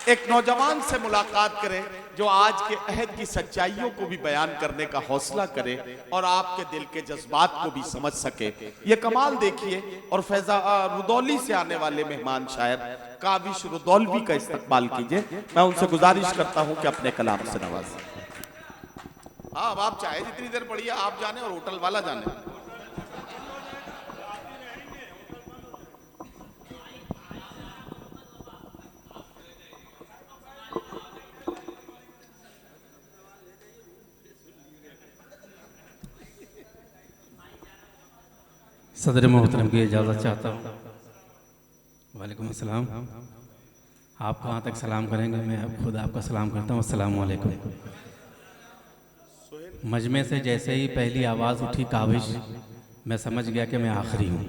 एक नौजवान से मुलाकात करें जो आज के अहद की सच्चाइयों को भी बयान करने का हौसला करे और आपके दिल के जज्बात को भी समझ सके। ये कमाल देखिए। और फैजा रुदौली से आने वाले मेहमान शायर काविश रुदौलवी का इस्तकबाल कीजिए। मैं उनसे गुजारिश करता हूं कि अपने कलाम से नवाजें। हाँ, अब आप चाहे जितनी देर पढ़िए, आप जाने और होटल वाला जाने। सदर मोहतरम की इजाज़त चाहता हूँ। वालेकुम अस्सलाम। आप कहाँ तक सलाम करेंगे, मैं अब खुद आपका सलाम करता हूँ। अस्सलाम वालेकुम। मजमे से जैसे ही पहली आवाज़ उठी काविश, मैं समझ गया कि मैं आखिरी हूँ।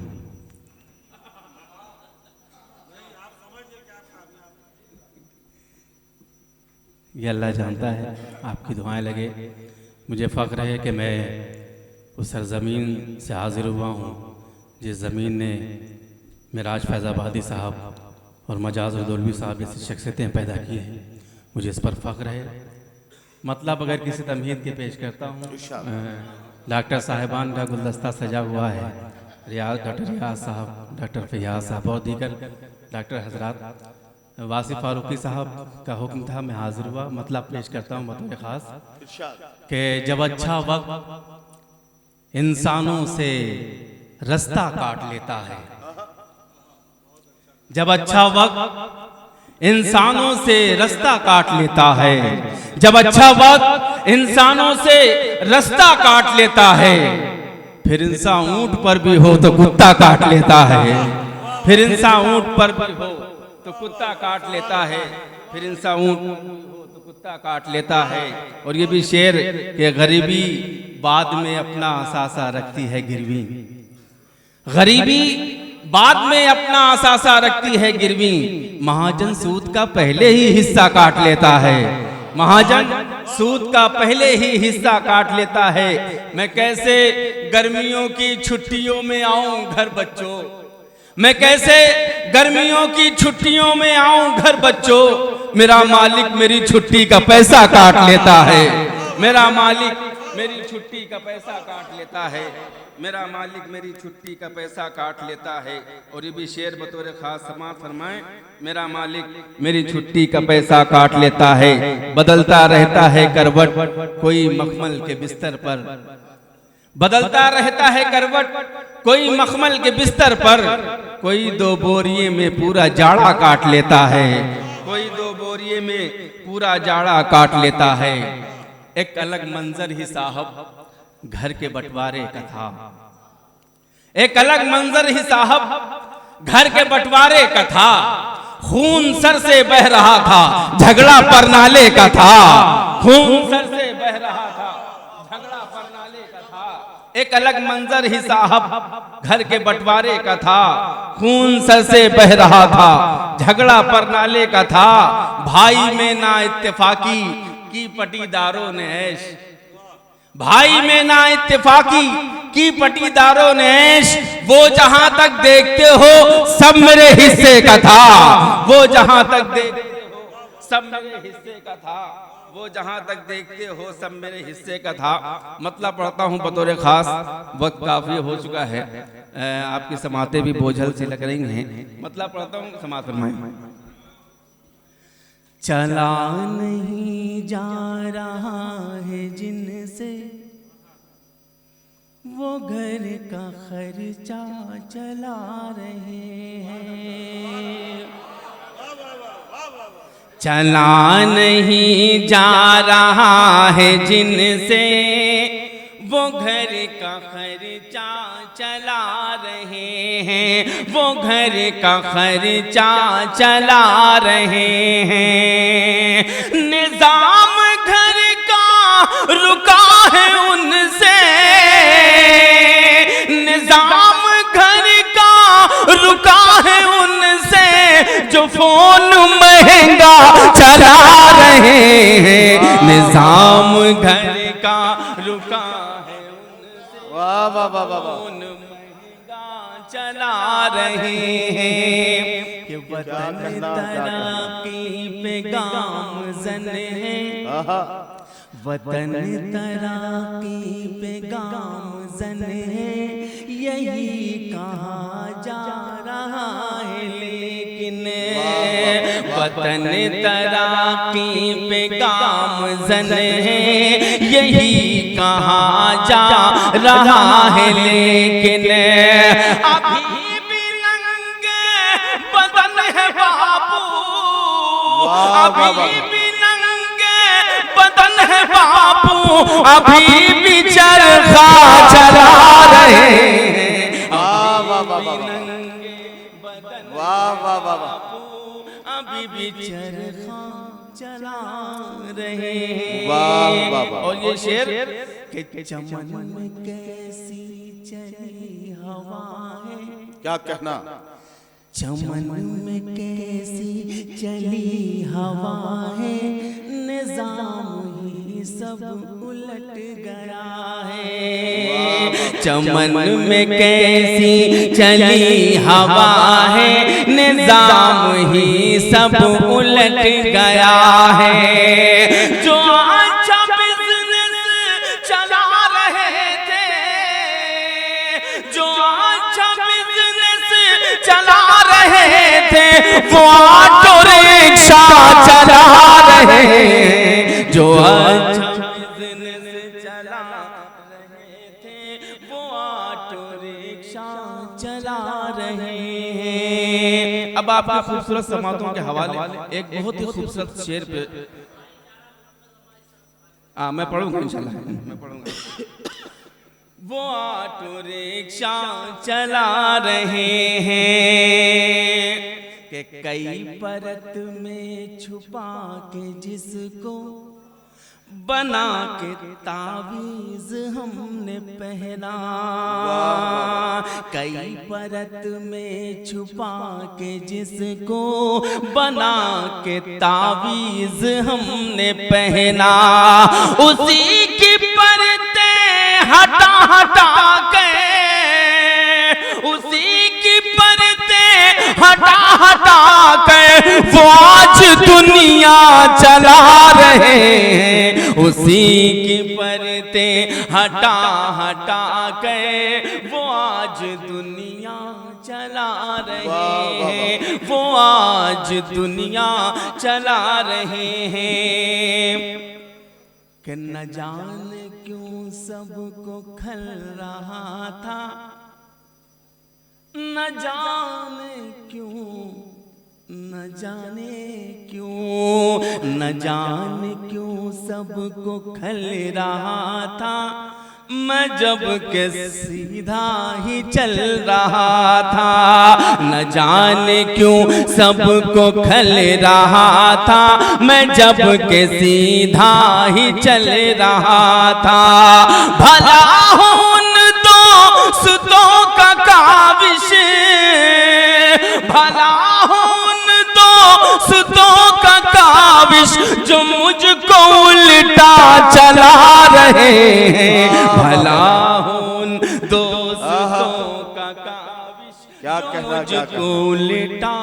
ये अल्लाह जानता है, आपकी दुआएं लगे। मुझे फ़ख्र है कि मैं उस सरज़मीन से हाज़िर हुआ हूँ जिस ज़मीन ने मिराज फैज़ाबादी साहब और मजाज रुदौलवी साहब जैसी शख्सियतें पैदा की हैं। मुझे इस पर फ़ख्र है। मतलब अगर किसी तमहीद के पेश करता हूँ, डॉक्टर साहिबान का गुलदस्ता सजा हुआ है। डॉक्टर रियाज साहब, डॉक्टर फैयाज साहब और दीगर डॉक्टर हजरात। वासिफ फारूकी साहब का हुक्म था, मैं हाजिर हुआ। मतलब पेश करता हूँ बतौर ख़ास कि जब अच्छा वक्त इंसानों से रास्ता काट लेता है, जब अच्छा वक्त इंसानों से रास्ता काट लेता है, जब अच्छा वक्त इंसानों से रास्ता काट लेता है, फिर इंसान ऊंट पर भी हो तो कुत्ता काट लेता है। फिर इंसान ऊंट पर भी हो तो कुत्ता काट लेता है। फिर इंसान ऊंट हो तो कुत्ता काट लेता है। और ये भी शेर के गरीबी बाद में अपना असासा रखती है गिरवी। गरीबी बाद में अपना असासा रखती है गिरवी। महाजन सूद का पहले ही हिस्सा काट लेता है। महाजन सूद का पहले ही हिस्सा काट लेता है। मैं कैसे गर्मियों की छुट्टियों में आऊं घर बच्चों, मैं कैसे गर्मियों की छुट्टियों में आऊं घर बच्चों। मेरा मालिक मेरी छुट्टी का पैसा काट लेता है। मेरा मालिक मेरी छुट्टी का पैसा काट लेता है। मेरा मालिक मेरी छुट्टी का पैसा काट लेता है। और ये भी शेर बतौर खास समाअत फरमाएं। मेरा मालिक मेरी छुट्टी का पैसा काट लेता है। बदलता रहता है करवट कोई मखमल के बिस्तर पर, बदलता रहता है करवट कोई मखमल के बिस्तर पर। कोई दो बोरिये में पूरा जाड़ा काट लेता है। कोई दो बोरिये में पूरा जाड़ा काट लेता है। एक अलग मंजर ही साहब घर के बंटवारे का था। एक अलग मंजर ही साहब घर के बंटवारे का था। खून सर से बह रहा था, झगड़ा परनाले का था। खून सर से बह रहा था, झगड़ा परनाले का था। एक अलग मंजर ही साहब घर के बंटवारे का था। खून सर से बह रहा था, झगड़ा परनाले का था। भाई में ना इत्तेफाकी की पटीदारों ने ऐश, भाई में ना इत्तेफाकी की पटीदारों ने ऐश। वो जहां तक देखते हो सब मेरे हिस्से का था। वो जहां तक देखते हो सब मेरे हिस्से का था। वो जहां तक देखते हो सब मेरे हिस्से का था। मतलब पढ़ता हूं बतौर खास, वक्त काफी हो चुका है, आपकी समातें भी बोझल से लग रही हैं। मतलब पढ़ता हूं, समात फरमाएं। चला नहीं जा रहा है जिनसे वो घर का खर्चा चला रहे हैं। चला नहीं जा रहा है जिनसे वो घर का खर्चा चला रहे हैं। वो घर का खर्चा चला रहे हैं। निजाम घर का रुका है उनसे, निजाम घर का रुका है उनसे। जो फोन महंगा चला रहे हैं। निजाम घर का रुका है उनसे। वाह वाह वाह वाह वाह। फोन महंगा चला रहे हैं। कि वतन तरक्की पे गामज़न है, वतन तरक्की पे गामज़न है, यही कहा जा रहा है लेकिन वतन तरक्की पे गामज़न है, यही कहा जा रहा है लेकिन अभी भी नंगे बदन है बाबू, अभी भी नंगे बदन है बाबू, अभी भी चरखा चला रहे हैं, नंगे बदन बाबू, अभी भी चरखा चला रहे हैं। और ये शेर कि चमन में कैसी चली हवा है, क्या कहना, चमन में कैसी चली हवा है, निजाम ही सब उलट गया है, चमन में कैसी चली हवा है, निजाम ही सब उलट गया है। जो अच्छा बिजनेस चला रहे थे, जो अच्छा बिजनेस चला रहे थे, वो ऑटो रिक्शा चला रहे हैं, जो अच्छा बिजनेस चला रहे थे, वो ऑटो रिक्शा चला रहे हैं। अब आपके खूबसूरत समातों के हवाले एक बहुत ही खूबसूरत शेर पे मैं पढ़ूंगा इंशाल्लाह, मैं पढ़ूंगा। वो ऑटो रिक्शा चला रहे हैं कि कई परत में छुपा के जिसको बना के तावीज हमने पहना, कई परत में छुपा के जिसको बना के तावीज हमने पहना, उसी की परतें हटा हटा के, उसी की परतें हटा हटा के वो आज दुनिया चला रहे हैं, उसी की परतें हटा हटा के वो आज दुनिया चला रहे हैं, वो आज दुनिया चला रहे हैं। कि न जाने क्यों सबको खल रहा था, न जाने क्यों, न जाने क्यों, न जाने क्यों सबको खल रहा था, मैं जब के सीधा ही चल रहा था, न जाने क्यों सबको खल रहा था, मैं जब के सीधा ही चल रहा था। भला हो उन दोस्तों का काविश, भला हो उन दोस्तों का काविश जो मुझको उल्टा चला रहे हैं, भला हो उन दोस्तों का काविश क्या जो कहना, मुझको उल्टा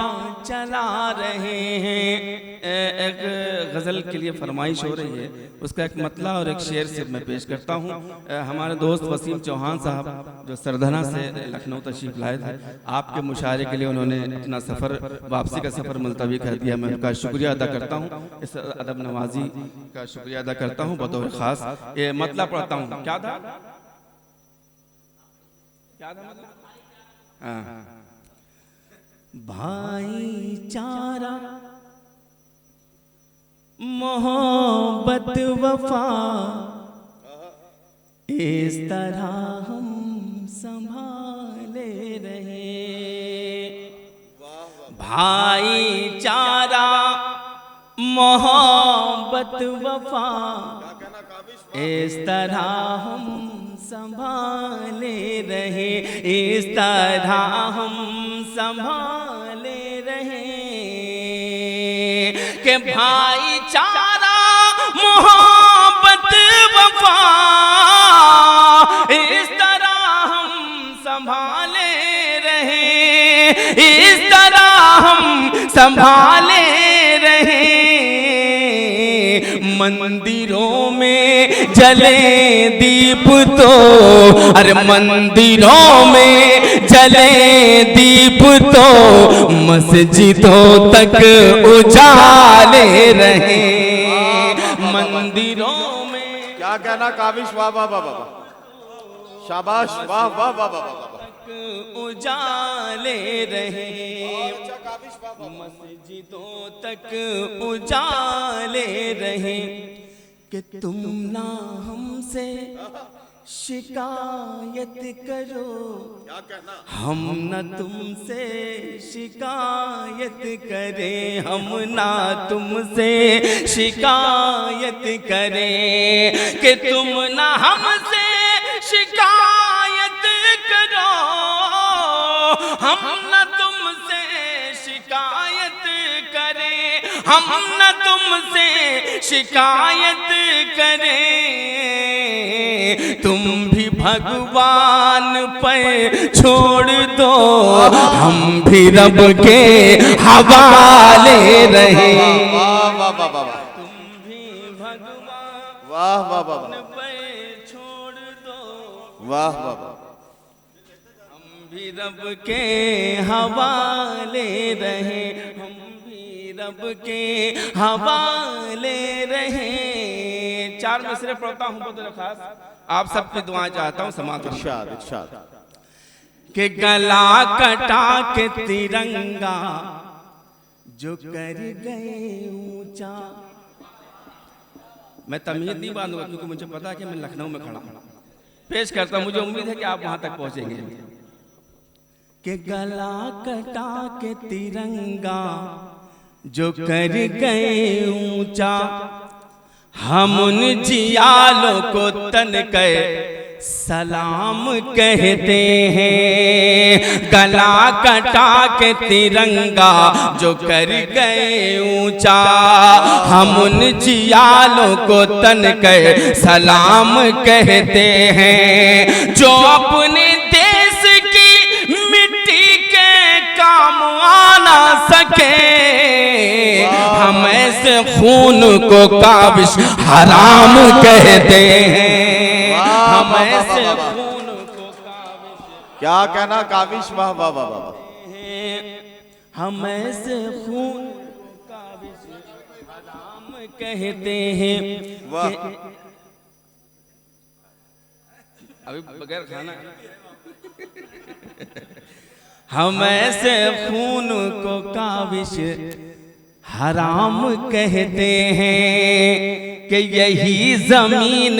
चला रहे हैं। एक गज़ल के लिए फरमाइश हो रही है, उसका एक मतला और एक शेर से मैं पेश करता हूँ। हमारे दोस्त वसीम चौहान साहब जो सरधना से लखनऊ तशरीफ लाए थे, आपके मुशायरे के लिए उन्होंने अपना सफ़र, वापसी का सफ़र मुलतवी कर दिया। मैं उनका शुक्रिया अदा करता हूँ, इस अदब नवाजी का शुक्रिया अदा करता हूँ बतौर ख़ास। ये मतला पढ़ता हूँ, क्या था, क्या था मतलब? भाईचारा मोहब्बत वफा इस तरह हम संभाले रहे, भाईचारा मोहब्बत वफा इस तरह हम संभाले रहे, इस तरह हम संभाले रहे कि भाईचारा मोहब्बत वफा इस तरह हम संभाले रहे, इस तरह हम संभाले रहे, मंदिरों में जले दीप तो, अरे मंदिरों में जले दीप तो मस्जिदों तक उजाले रहे। मंदिरों में क्या कहना काबिश, वाह वाह वाह वाह, शाबाश, वाह वाह वाह वाह वाह, उजाले रहे, मस्जिदों तक उजाले रहे, कि तुम ना हमसे शिकायत करो, क्या कहना, हम न तुमसे शिकायत करें, हम ना तुमसे शिकायत करें, कि तुम ना हमसे शिकायत करो, हम न तुमसे शिकायत करें, हम न तुमसे शिकायत करें, तुम भी भगवान पे छोड़ दो, हम भी रब के हवाले रहे। वाह वाह वाह वाह, तुम भी भगवान वाह वाह वाह, पे छोड़ दो, वाह वाह वाह, हम भी रब के हवाले रहे, हम भी रब के हवाले रहे। चार मिसरे पढ़ता हूँ बहुत खास, आप सबकी दुआएं चाहता हूँ, समाप्त। इरशाद इरशाद, के गला कटा के तिरंगा जो कर गए ऊंचा। मैं तमीज नहीं बांधूंगा क्योंकि मुझे पता है कि मैं लखनऊ में खड़ा हूं। पेश करता हूं, मुझे उम्मीद है कि आप वहां तक पहुंचेंगे। के गला कटा के तिरंगा जो कर गए ऊंचा, हम उन जियालों को तन के सलाम कहते हैं। गला कटा के तिरंगा जो कर गए ऊंचा, हम उन जियालों को तन के सलाम कहते हैं। जो अपने देश की मिट्टी के काम आना सके, हम ऐसे खून को काबिश हराम कहते हैं। हम ऐसे खून को काबिश, क्या कहना काबिश, वाह वाह वाह वाह, हम ऐसे खून को काबिश हराम कहते हैं। वाह, अभी बगैर खाना हम ऐसे खून को काबिश हराम कहते हैं, कि यही जमीन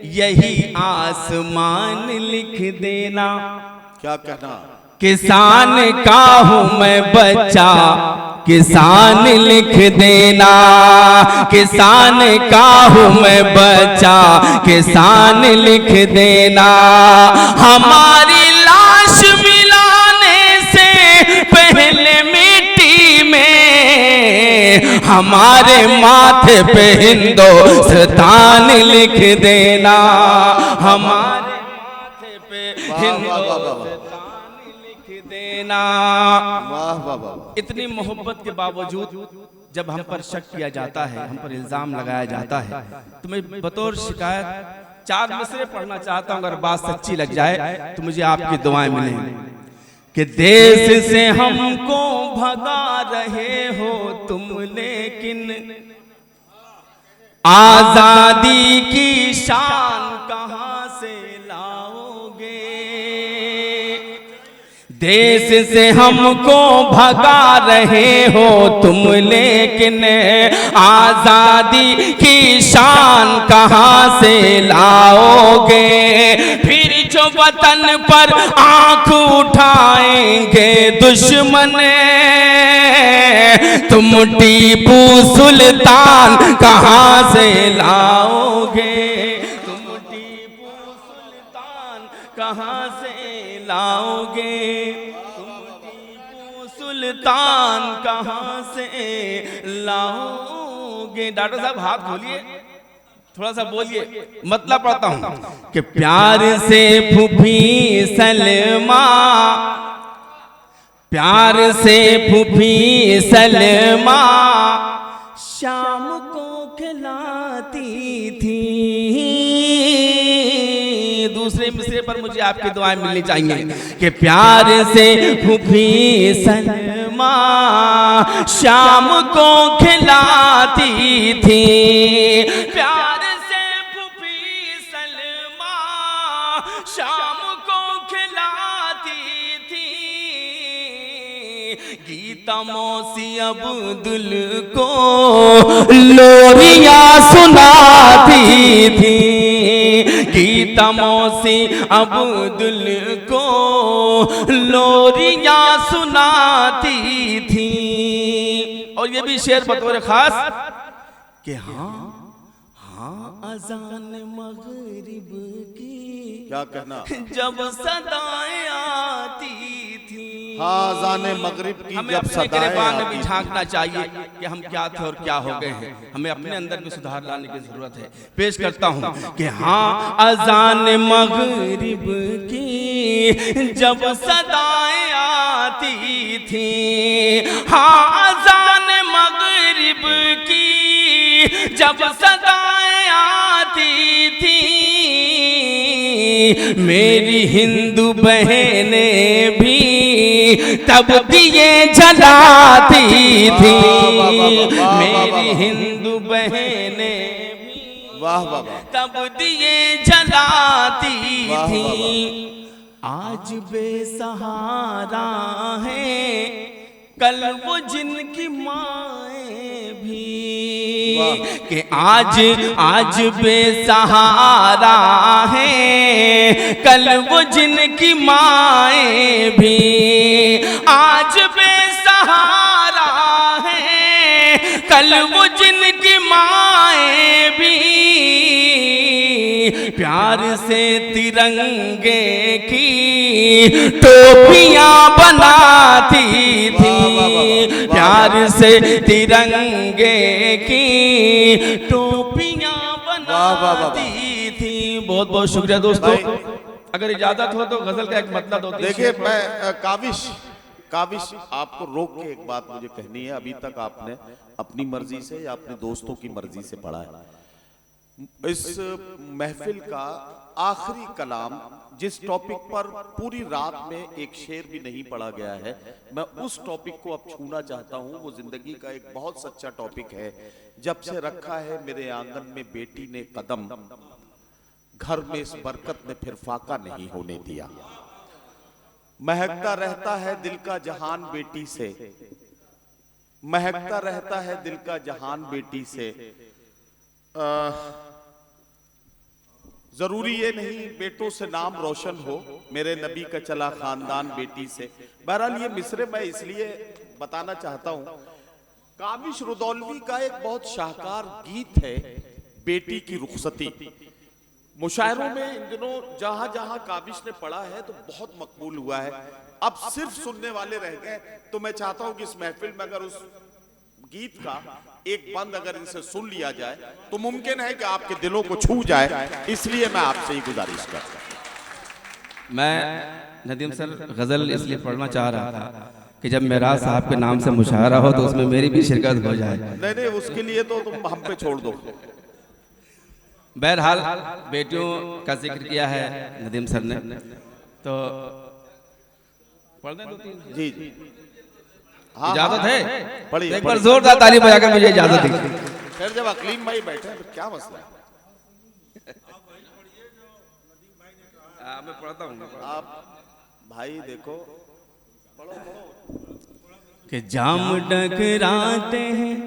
यही आसमान लिख देना। क्या कहना, किसान का हूँ मैं बच्चा, किसान लिख देना। किसान का हूँ मैं बच्चा, किसान लिख देना। हमारी लाश मिलाने से पहले मिट्टी में हमारे माथे पे हिंदुस्तान लिख देना। हमारे माथे पे हिंदुस्तान लिख देना। वाह वाह वाह, इतनी मोहब्बत के बावजूद जब हम पर शक किया जाता है, हम पर इल्जाम लगाया जाता है, तो मैं बतौर शिकायत चार मिसरे पढ़ना चाहता हूँ। अगर बात सच्ची लग जाए तो मुझे आपकी दुआएं मिलेंगी। कि देश से हमको भगा रहे हो तुम, लेकिन आजादी की शान कहां से लाओगे। देश से हमको भगा रहे हो तुम, लेकिन आजादी की शान कहां से लाओगे। फिर जो वतन पर आंख उठाएंगे दुश्मन, तुम टीपू सुल्तान कहां से लाओगे। तुम टीपू सुल्तान कहां से लाओगे। तुम टीपू सुल्तान कहां से लाओगे। डॉक्टर साहब हाथ खोलिए, थोड़ा सा बोलिए, मतलब पढ़ता हूं। कि प्यार से फूफी सलमा प्यार से फूफी सलमा शाम को खिलाती थी। दूसरे मिसरे पर मुझे आपकी दुआएं मिलनी चाहिए कि प्यार से फूफी सलमा शाम को खिलाती थी। प्यार से फूफी सलमा शाम को खिलाती थी। गीता मौसी अब्दुल को लोरियां सुनाती थी। गीता मौसी अब्दुल को लोरियां सुनाती थी। और ये भी शेर बतौर खास कि हाँ अजान मगरिब की क्या कहना, जब सदाएं आती थी। हाँ अज़ान मगरिब की हमें जब अपने सदाएं गिरबान में आती भी थी। झांकना चाहिए कि हम क्या थे और क्या हो गए हैं। हमें अपने अंदर भी सुधार लाने की जरूरत है। पेश करता हूं कि हाँ अजान मगरिब की जब सदाएं आती थी। हाँ अजान मगरिब की जब सदाएं आती थी। मेरी हिंदू बहनें भी तब दिए जलाती थी। मेरी हिंदू बहनें भी वाह वाह वाह, तब दिए जलाती वाह, थी। वाह, आज बेसहारा है कल वो जिनकी माएं भी। कि आज बेसहारा है कल वो जिनकी माएं भी। आज बेसहारा है कल वो जिनकी माएं भी। प्यार से तिरंगे की टोपियां बनाती थी। प्यार से तिरंगे की टोपियां बनाती थी। बहुत बहुत शुक्रिया दोस्तों। अगर इजाजत हो तो गजल का एक मतलब दो। देखिए मैं काविश आपको रोक के एक बात मुझे कहनी है। अभी तक आपने अपनी मर्जी से या अपने दोस्तों की मर्जी से पढ़ा है। इस महफिल का आखिरी कलाम जिस टॉपिक पर पूरी रात में एक शेर भी नहीं पढ़ा गया है, मैं उस टॉपिक को अब छूना चाहता हूं। वो जिंदगी का एक बहुत सच्चा टॉपिक है। जब से रखा है मेरे आंगन में बेटी ने कदम, घर में इस बरकत ने फिर फाका नहीं होने दिया। महकता रहता है दिल का जहान बेटी से, महकता रहता है दिल का जहान बेटी से। जरूरी ये नहीं बेटों से नाम रोशन हो, मेरे नबी का चला खानदान बेटी से। बहरहाल ये मिसरे मैं इसलिए बताना चाहता हूं, काविश रुदौलवी का एक बहुत शाहकार गीत है बेटी की रुखसती। मुशायरों में इन दिनों जहां जहां काविश ने पढ़ा है तो बहुत मकबूल हुआ है। अब सिर्फ सुनने वाले रह गए, तो मैं चाहता हूं कि इस महफिल में अगर उस गीत का एक बंद अगर इनसे सुन लिया जाए तो मुमकिन है कि आपके दिलों को छू जाए। इसलिए मैं आपसे ही गुजारिश करता हूं। मैं नदीम सर गजल इसलिए पढ़ना चाह रहा था कि जब मेराज साहब के नाम से मुशायरा हो तो उसमें मेरी भी शिरकत हो जाए। नहीं उसके लिए तो तुम हम पे छोड़ दो। बहरहाल बेटियों का जिक्र किया है नदीम सर ने, तो पढ़ दें दो तीन। जी हाँ, इजाजत है? पढ़िए, एक बार जोरदार ताली बजाकर मुझे इजाजत दी। फिर जब अकलीम भाई बैठे तो क्या मसला है? मैं पढ़ता हूँ। आप भाई देखो कि जाम टकराते हैं,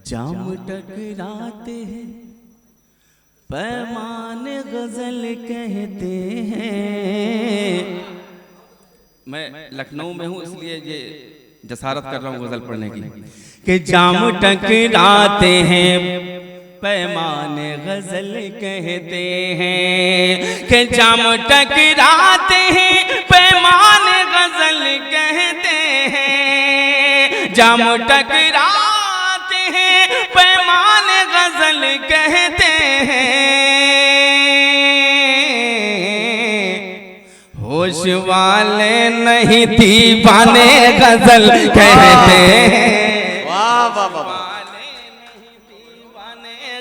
जाम टकराते हैं, पैमाने गजल कहते हैं। मैं लखनऊ में हूँ इसलिए ये जसारत कर रहा हूँ गजल पढ़ने की। कि जाम टकराते हैं पैमाने गजल कहते हैं। कि जाम टकराते हैं पैमाने गजल कहते हैं। जाम टकराते हैं पैमाने गजल कहते हैं। होश वाले नहीं दीवाने गजल कहते हैं। वाह वाह वाह,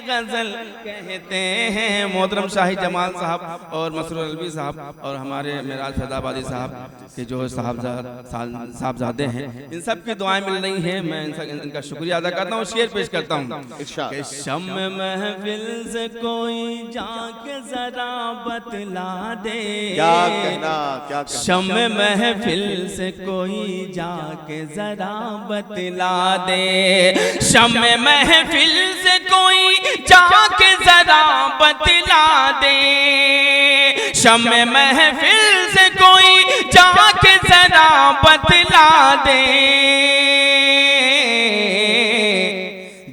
गजल कहते हैं। मोहतरम शाही जमाल साहब और मसरूर अलवी साहब और हमारे मेराज फैजाबादी साहब के जो साहबजादे हैं, इन सब की दुआएं मिल रही हैं। मैं इनका शुक्रिया अदा करता हूँ। शेर पेश करता हूँ कि शम्म महफिल से कोई जाके जरा बतला दे, क्या कहना, क्या कहना। शम्म महफिल से कोई जाके जरा बतला दे, शम्म महफिल से कोई जाके जरा बतला दे, शम्म महफिल से कोई जाके जरा बतला दे।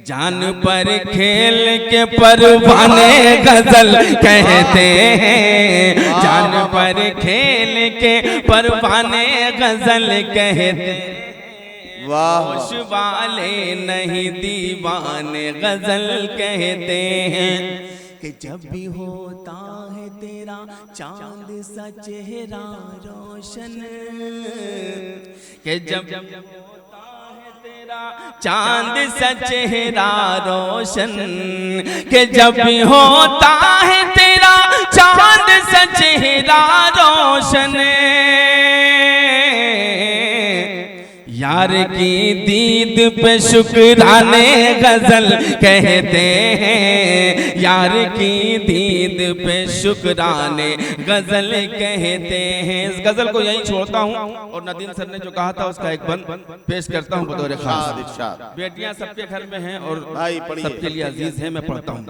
जान पर खेल के परवाने गजल कहते हैं, जान पर खेल के परवाने गजल कहते हैं। होश वाले नहीं दीवाने गजल कहते हैं कि जब भी होता है तेरा चांद सा चेहरा रोशन, कि जब होता है तेरा चांद सा चेहरा रोशन, कि जब भी होता है तेरा चांद सा चेहरा रोशन, यार की दीद पे शुक्राने गजल कहते हैं, यार की दीद पे शुक्राने गजल कहते हैं। इस गजल को यहीं छोड़ता हूँ और नदीम सर ने जो कहा था उसका एक बंद पेश करता हूँ बतौर खास। बेटियां सबके घर में हैं और सबके लिए अजीज है, मैं पढ़ता हूँ।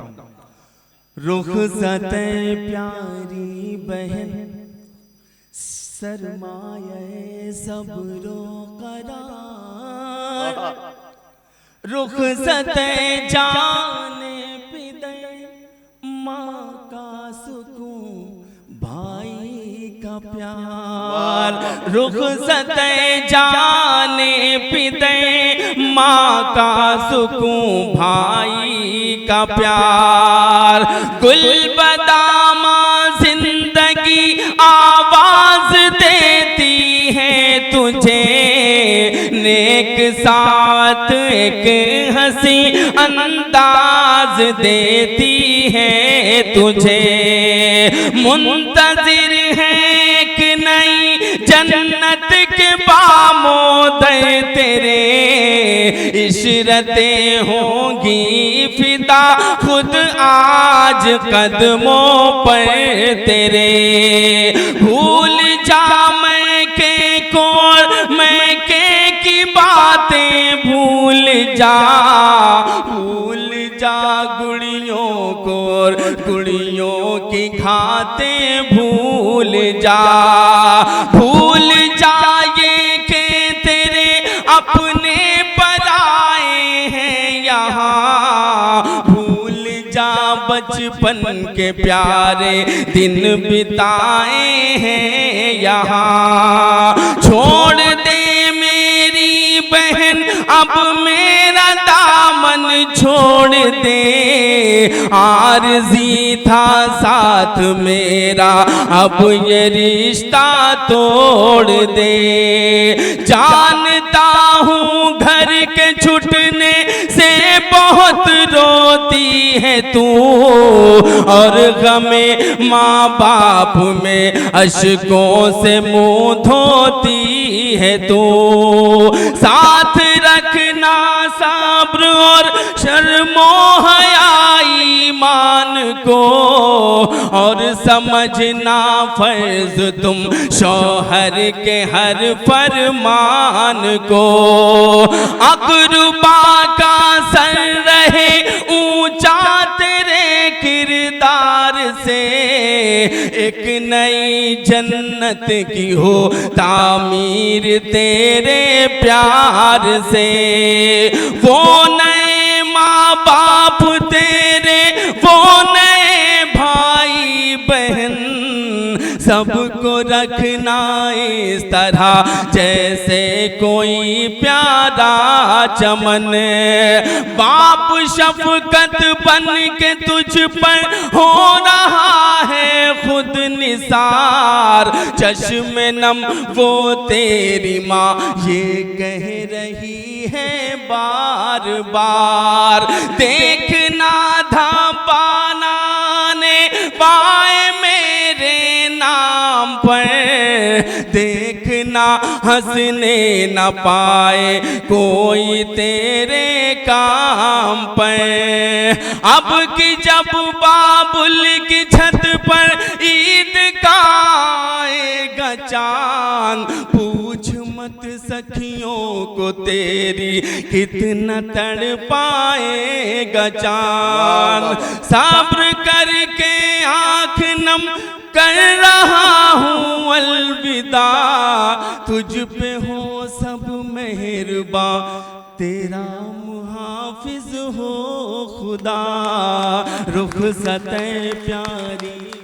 रुखसत प्यारी बहन सरमाए सब्रो करार, रुखसत जाने पिदे माँ का सुकून भाई का प्यार, रुखसत जाने पिदे माँ का सुकून भाई का प्यार। गुल बदामा जिंदगी आवाज देती है तुझे, नेक साथ एक हंसी अंदाज देती है तुझे। मुंतजिर है एक नई जन्नत के बामोदर तेरे, इशरतें होंगी फिदा खुद आज कदमों पर तेरे। भूल जा मैं के कोर मैं के की बातें भूल जा, भूल जा गुड़ियों को गुड़ियों की खाते भूल जा, भूल जा ये के तेरे अपने पराए हैं यहाँ, भूल जा बचपन के प्यारे दिन बिताए हैं यहाँ। छोड़ दे मेरी बहन अब मेरा दामन छोड़ दे, आरज़ी था साथ मेरा अब ये रिश्ता तोड़ दे। जानता हूँ घर के छूटने से बहुत रोती है तू, और गमे माँ बाप में अश्कों से मुँह धोती है तू। साथ रखना सब्र और शर्मो हया ईमान को, और समझना फर्ज तुम शौहर के हर फरमान को। अक़रबा का सर रहे ऊंचा तेरे किरदार से, एक नई जन्नत की हो तामीर तेरे प्यार से। वो नए माँ बाप तेरे, वो नए भाई बहन, सबको रखना इस तरह जैसे कोई प्यारा चमन। बाप शफकत बन के तुझ पर हो रहा है खुद निसार, चश्मे नम वो तेरी माँ ये कह रही है बार बार, देखना था पाना ने पाए मेरे नाम पर, देखना हंसने न पाए कोई तेरे काम पर। अब की जब बाबुल की छत पर ईद का आएगा चांद, पूछ मत सखियों को तेरी कितना तड़पाएगा चांद। सब्र करके आँख नम कर रहा हूँ अलविदा, तुझ पे हो सब मेहरबा, तेरा मुहाफिज हो खुदा। रुखसत प्यारी